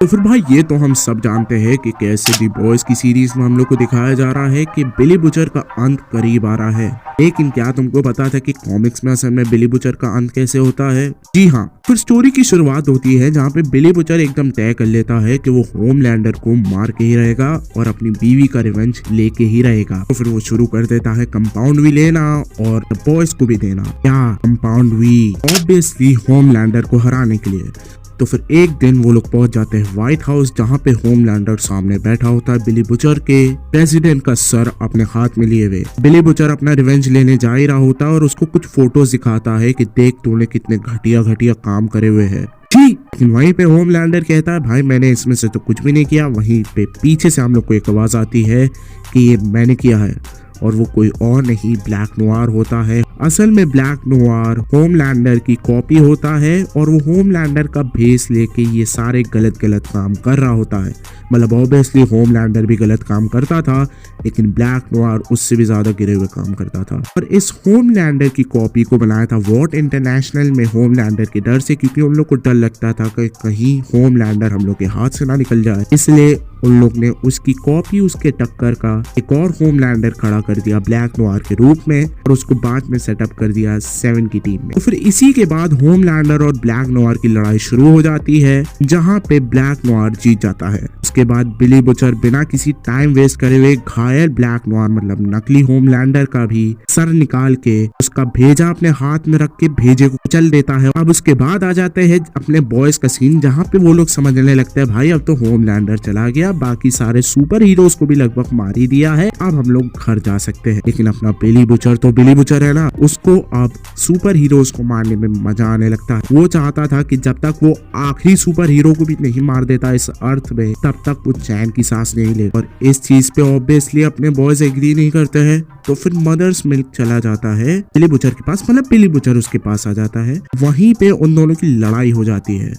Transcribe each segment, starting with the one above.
तो फिर भाई ये तो हम सब जानते हैं कि कैसे दी बॉयज की सीरीज में हम लोग को दिखाया जा रहा है कि बिली बुचर का अंत करीब आ रहा है। लेकिन क्या तुमको पता था कि कॉमिक्स में असल में बिली बुचर का अंत कैसे होता है? जी हाँ, फिर स्टोरी की शुरुआत होती है जहाँ पे बिली बुचर एकदम तय कर लेता है कि वो होमलैंडर को मार के ही रहेगा और अपनी बीवी का रिवेंज लेके ही रहेगा। तो फिर वो शुरू कर देता है कंपाउंड वी लेना और द बॉयज को भी देना। क्या कंपाउंड वी? ऑब्वियसली होमलैंडर को हराने के लिए। तो फिर एक दिन वो लोग पहुंच जाते हैं व्हाइट हाउस जहाँ पे होमलैंडर सामने बैठा होता है बिली बुचर के प्रेसिडेंट का सर अपने हाथ में लिए हुए। बिली बुचर अपना रिवेंज लेने जा ही रहा होता है और उसको कुछ फोटोज दिखाता है कि देख तूने कितने घटिया घटिया काम करे हुए है। लेकिन वहीं पे होमलैंडर कहता है भाई मैंने इसमें से तो कुछ भी नहीं किया। वहीं पे पीछे से हम लोग को एक आवाज आती है कि ये मैंने किया है और वो कोई और नहीं ब्लैक नोआर होता है। असल में ब्लैक नोआर होमलैंडर की कॉपी होता है और वो होमलैंडर का भेस लेके ये सारे गलत गलत काम कर रहा होता है। मतलब ऑब्वियसली होमलैंडर भी गलत काम करता था लेकिन ब्लैक नोआर उससे भी ज्यादा गिरे हुए काम करता था। पर इस होमलैंडर की कॉपी को बनाया था वॉट इंटरनेशनल में होमलैंडर के डर से, क्योंकि उन लोग को डर लगता था कि कहीं होमलैंडर हम लोग के हाथ से ना निकल जाए। इसलिए उन लोग ने उसकी कॉपी उसके टक्कर का एक और होमलैंडर खड़ा कर दिया ब्लैक नोआर के रूप में और उसको बाद में सेटअप कर दिया 7 की टीम में। तो फिर इसी के बाद होमलैंडर और ब्लैक नोआर की लड़ाई शुरू हो जाती है जहां पे ब्लैक नोआर जीत जाता है। उसके बाद बिली बुचर बिना किसी टाइम वेस्ट करे हुए घायल ब्लैक नोआर मतलब नकली होमलैंडर का भी सर निकाल के उसका भेजा अपने हाथ में रख के भेजे को कुचल देता है। अब उसके बाद आ जाते हैं अपने बॉयज का सीन जहाँ पे वो लोग समझने लगते हैं भाई अब तो होमलैंडर चला गया, बाकी सारे सुपर हीरोज को भी लगभग मार ही दिया है, अब हम लोग घर जा सकते हैं। लेकिन अपना बिली बुचर तो बिली बुचर है ना, उसको अब सुपर हीरोज को मारने में मजा आने लगता है। वो चाहता था कि जब तक वो आखिरी सुपर हीरो को भी नहीं मार देता इस अर्थ में तब तक वो चैन की सांस नहीं ले। और इस चीज पे ऑब्वियसली अपने बॉयज एग्री नहीं करते हैं। तो फिर मदर्स मिल्क चला जाता है बिली बुचर के पास, मतलब बिली बुचर उसके पास आ जाता है। वहीं पे उन दोनों की लड़ाई हो जाती है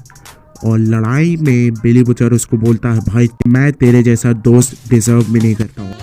और लड़ाई में बिली बुचर उसको बोलता है भाई मैं तेरे जैसा दोस्त डिजर्व भी नहीं करता हूँ,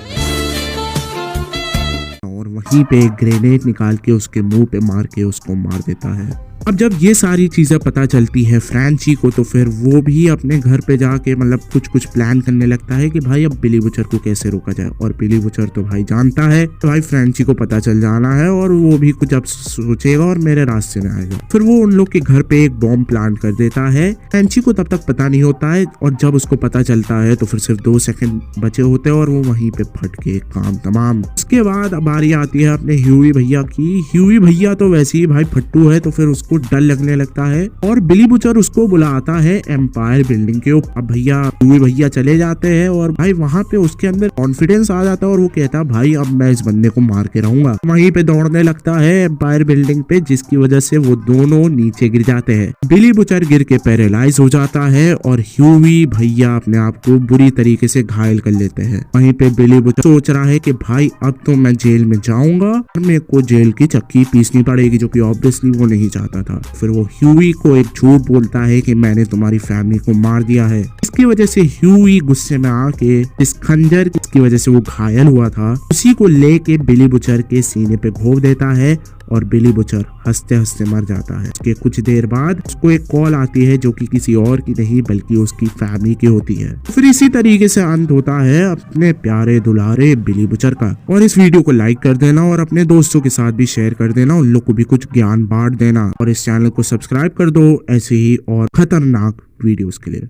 और वहीं पे एक ग्रेनेड निकाल के उसके मुंह पे मार के उसको मार देता है। अब जब ये सारी चीजें पता चलती है फ्रेंची को तो फिर वो भी अपने घर पे जाके मतलब कुछ प्लान करने लगता है कि भाई अब बिली बुचर को कैसे रोका जाए। और बिली बुचर तो भाई जानता है तो भाई फ्रेंची को पता चल जाना है और वो भी कुछ अब सोचेगा और मेरे रास्ते में आएगा। फिर वो उन लोग के घर पे एक बॉम्ब प्लांट कर देता है। फ्रेंची को तब तक पता नहीं होता है और जब उसको पता चलता है तो फिर सिर्फ 2 सेकंड बचे होते हैं और वो वहीं पे फट के काम तमाम। उसके बाद बारी आती है अपने ह्यूई भैया की। ह्यूई भैया तो वैसे ही भाई फट्टू है तो फिर उसको डर लगने लगता है और बिली बुचर उसको बुलाता है एम्पायर बिल्डिंग के ऊपर। अब भैया चले जाते हैं और भाई वहां पे उसके अंदर कॉन्फिडेंस आ जाता है और वो कहता है भाई अब मैं इस बंदे को मार के रहूंगा। वहीं पे दौड़ने लगता है एम्पायर बिल्डिंग पे जिसकी वजह से वो दोनों नीचे गिर जाते हैं। बिली बुचर गिर के पैरालाइज हो जाता है और ह्यूई भैया अपने आप को बुरी तरीके से घायल कर लेते हैं। वहीं पे बिली बुचर सोच रहा है कि भाई अब तो मैं जेल में जाऊंगा और मेरे को जेल की चक्की पीसनी पड़ेगी, जो कि ऑब्वियसली वो नहीं चाहता था। फिर वो ह्यूई को एक झूठ बोलता है कि मैंने तुम्हारी फैमिली को मार दिया है। इसकी वजह से ह्यूई गुस्से में आके इस खंजर की वजह से वो घायल हुआ था उसी को लेके बिली बुचर के सीने पे घोंप देता है और बिली बुचर हंसते हंसते मर जाता है। उसके कुछ देर बाद उसको एक कॉल आती है जो कि किसी और की नहीं बल्कि उसकी फैमिली की होती है। फिर इसी तरीके से अंत होता है अपने प्यारे दुलारे बिली बुचर का। और इस वीडियो को लाइक कर देना और अपने दोस्तों के साथ भी शेयर कर देना, उन लोग को भी कुछ ज्ञान बांट देना और इस चैनल को सब्सक्राइब कर दो ऐसे ही और खतरनाक वीडियोस के लिए।